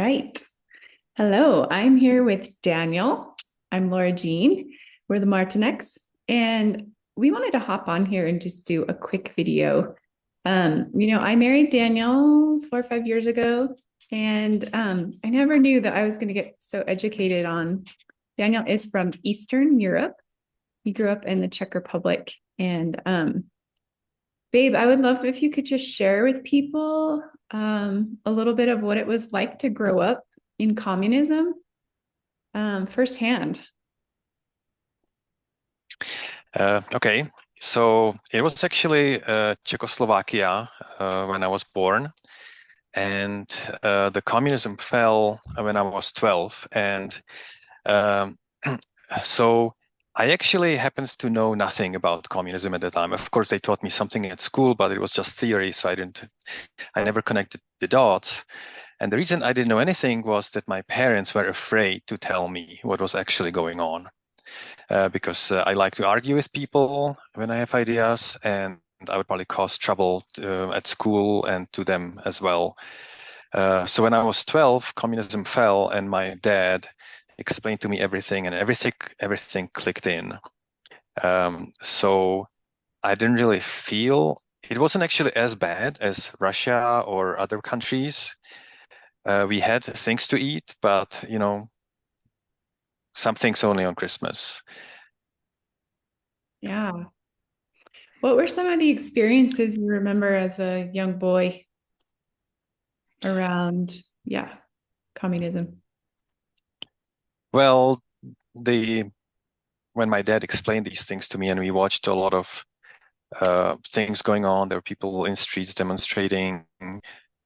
right. Hello, I'm here with Daniel. I'm Laura Jean. We're the Martineks, and we wanted to hop on here and just do a quick video. I married Daniel 4 or 5 years ago, and I never knew that I was going to get so educated on. Daniel is from Eastern Europe. He grew up in the Czech Republic, and babe, I would love if you could just share with people a little bit of what it was like to grow up in communism firsthand. Okay, so it was actually Czechoslovakia when I was born, and the communism fell when I was 12. And um, so I actually happened to know nothing about communism at the time. Of course, they taught me something at school, but it was just theory, so I never connected the dots. And the reason I didn't know anything was that my parents were afraid to tell me what was actually going on. Because I like to argue with people when I have ideas, and I would probably cause trouble at school and to them as well. So when I was 12, communism fell, and my dad explained to me everything, and everything clicked in. So I didn't really feel it wasn't actually as bad as Russia or other countries. We had things to eat, but some things only on Christmas. Yeah. What were some of the experiences you remember as a young boy around, yeah, communism? Well, the when my dad explained these things to me, and we watched a lot of things going on. There were people in streets demonstrating.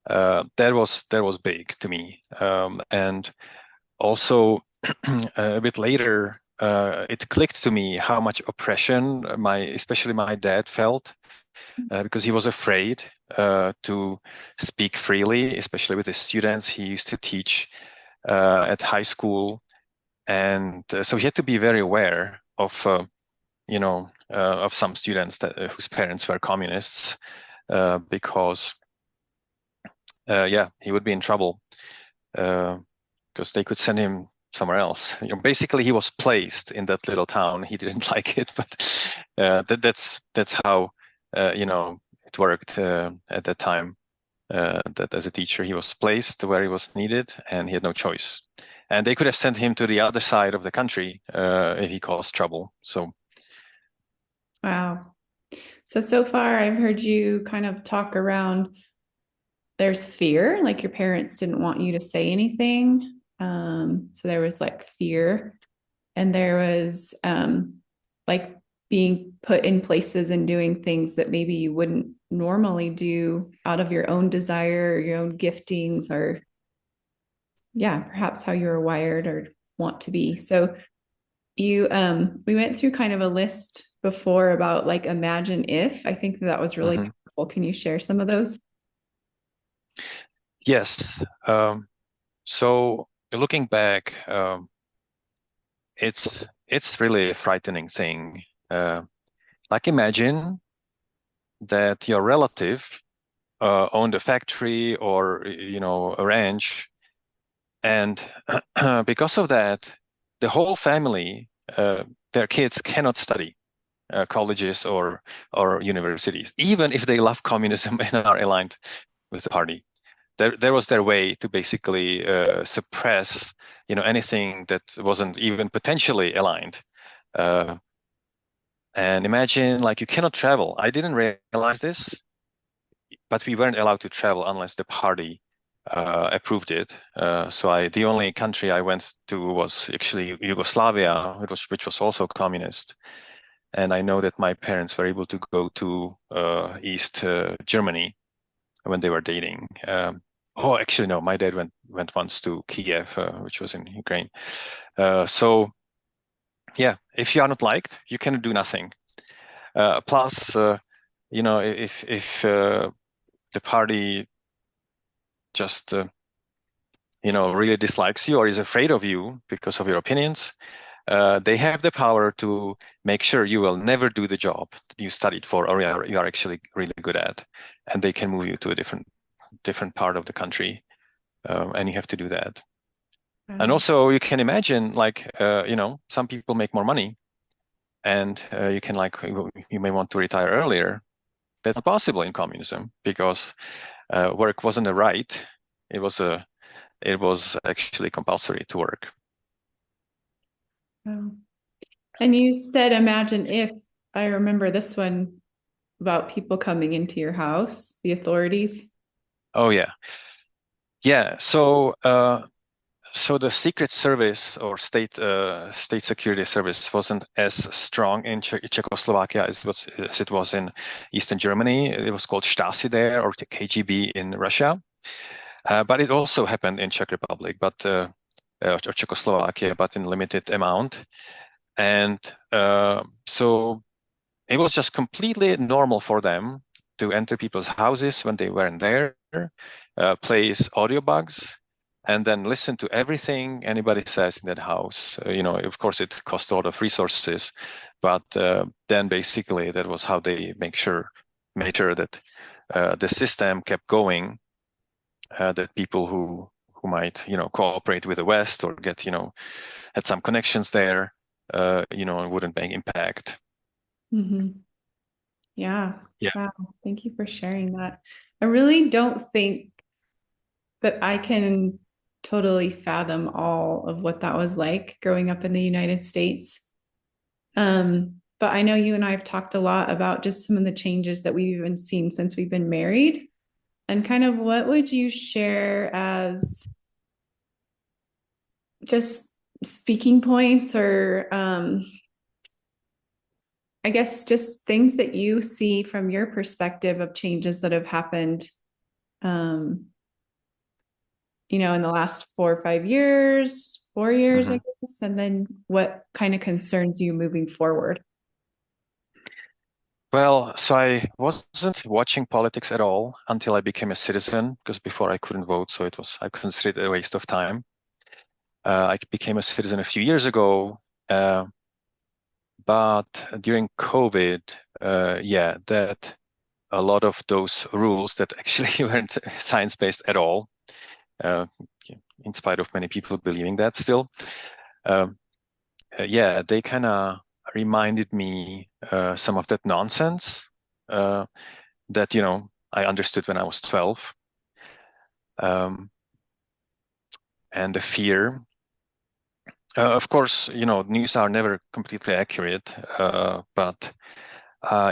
That was big to me. And also a bit later, it clicked to me how much oppression especially my dad felt, because he was afraid to speak freely, especially with the students. He used to teach at high school, and so he had to be very aware of some students whose parents were communists, because yeah, he would be in trouble, because they could send him somewhere else. Basically, he was placed in that little town. He didn't like it, but that's how it worked at that time. That as a teacher, he was placed where he was needed, and he had no choice. And they could have sent him to the other side of the country if he caused trouble. So Wow. So far, I've heard you kind of talk around there's fear, like your parents didn't want you to say anything. So there was like fear, and there was like being put in places and doing things that maybe you wouldn't normally do out of your own desire or your own giftings, or yeah, perhaps how you're wired or want to be. So you we went through kind of a list before about like imagine if. I think that was really mhm. powerful. Can you share some of those? Yes. So looking back, it's really a frightening thing. Like imagine that your relative owned a factory or a ranch, and because of that, the whole family, their kids cannot study colleges or universities, even if they love communism and are aligned with the party. There was their way to basically suppress anything that wasn't even potentially aligned. Uh, and imagine, like, you cannot travel. I didn't realize this, but we weren't allowed to travel unless the party approved it. So the only country I went to was actually Yugoslavia, which was also communist. And I know that my parents were able to go to East Germany when they were dating. Oh, actually, no, my dad went once to Kiev, which was in Ukraine. So yeah, if you are not liked, you can do nothing. Plus, if the party just really dislikes you or is afraid of you because of your opinions, they have the power to make sure you will never do the job that you studied for or you are actually really good at, and they can move you to a different part of the country. and you have to do that. And Wow. also, you can imagine, like, some people make more money, and you can, like, you may want to retire earlier. That's not possible in communism because work wasn't a right; it was actually compulsory to work. Wow. And you said, imagine if, I remember this one about people coming into your house, the authorities. Oh yeah, yeah. So the Secret Service or state security service wasn't as strong in Czechoslovakia as it was in Eastern Germany. It was called Stasi there, or the KGB in Russia. But it also happened in Czech Republic, or Czechoslovakia, but in limited amount. And so it was just completely normal for them to enter people's houses when they weren't there, place audiobugs, and then listen to everything anybody says in that house. Of course, it costs a lot of resources, but then basically that was how they made sure that the system kept going, that people who might cooperate with the West or get had some connections there, wouldn't make impact. Mhm. Yeah. Yeah. Wow. Thank you for sharing that. I really don't think that I can totally fathom all of what that was like growing up in the United States. But I know you and I have talked a lot about just some of the changes that we've even seen since we've been married. And kind of what would you share as just speaking points or I guess just things that you see from your perspective of changes that have happened, um, in the last 4 or 5 years, 4 years, I Mhm. guess, and then what kind of concerns you moving forward? Well, so I wasn't watching politics at all until I became a citizen, because before I couldn't vote, so I considered it a waste of time. I became a citizen a few years ago, uh, but during COVID, yeah, that a lot of those rules that actually weren't science-based at all, uh, in spite of many people believing that still, um, yeah, they kind of reminded me some of that nonsense. That I understood when I was 12, um, and the fear. Of course, news are never completely accurate, but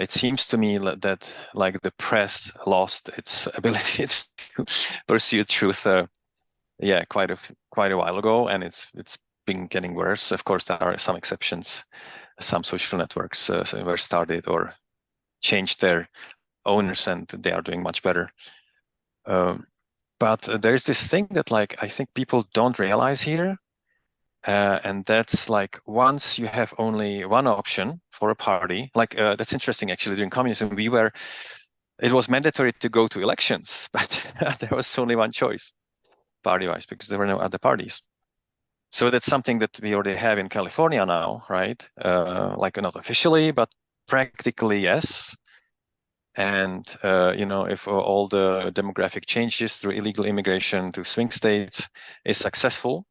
it seems to me that like the press lost its ability to pursue truth. Yeah, quite a while ago, and it's been getting worse. Of course, there are some exceptions. Some social networks were started or changed their owners, and they are doing much better. Um, But there's this thing that like I think people don't realize here, and that's like once you have only one option for a party, like that's interesting actually. During communism, it was mandatory to go to elections, but there was only one choice party-wise because there were no other parties. So that's something that we already have in California now, right? Like not officially, but practically yes. And if all the demographic changes through illegal immigration to swing states is successful,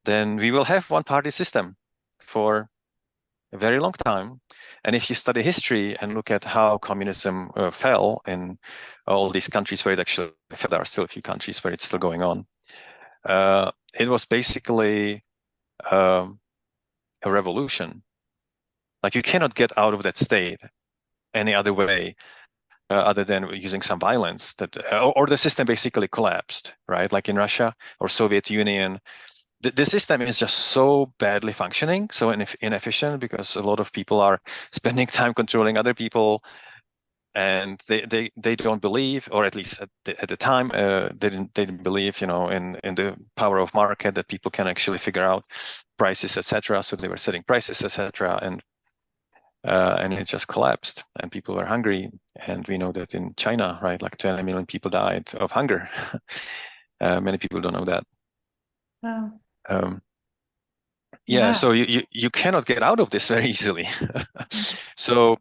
then we will have one-party system for a very long time. And if you study history and look at how communism fell in all these countries where it actually fell, there are still a few countries where it's still going on. It was basically um, a revolution. Like you cannot get out of that state any other way other than using some violence or the system basically collapsed, right? Like in Russia or Soviet Union, the system is just so badly functioning, so inefficient because a lot of people are spending time controlling other people, and they don't believe, or at least at the time, they didn't believe, in the power of market, that people can actually figure out prices, etc. So they were setting prices, etc. And it just collapsed, and people were hungry. And we know that in China, right, like 20 million people died of hunger. Many people don't know that. Wow. Um, yeah, Yeah. so you cannot get out of this very easily. So,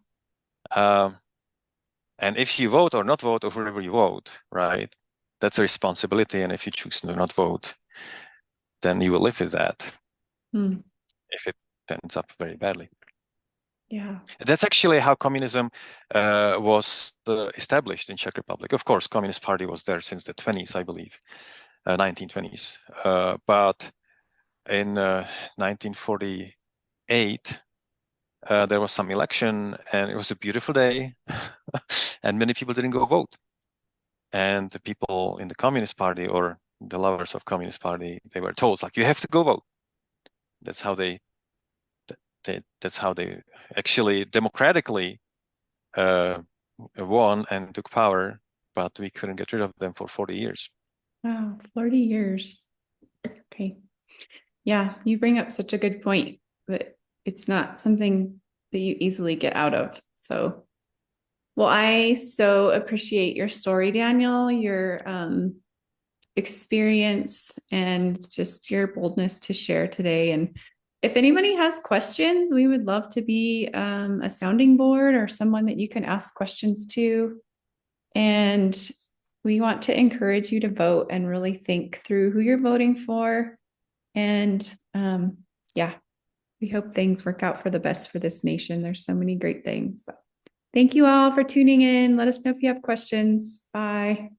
um, and if you vote or not vote, or whoever you vote, right, that's a responsibility. And if you choose to not vote, then you will live with that Hmm. if it ends up very badly. Yeah. That's actually how communism was established in Czech Republic. Of course, Communist Party was there since the 20s, I believe, 1920s. But in 1948, there was some election, and it was a beautiful day, and many people didn't go vote. And the people in the Communist Party, or the lovers of Communist Party, they were told, like, you have to go vote. That's how that's how they actually democratically won and took power, but we couldn't get rid of them for 40 years. Wow, 40 years. Okay. Yeah, you bring up such a good point that it's not something that you easily get out of. So, well, I so appreciate your story, Daniel, your experience, and just your boldness to share today. And if anybody has questions, we would love to be a sounding board or someone that you can ask questions to. And we want to encourage you to vote and really think through who you're voting for. And yeah, we hope things work out for the best for this nation. There's so many great things. But thank you all for tuning in. Let us know if you have questions. Bye.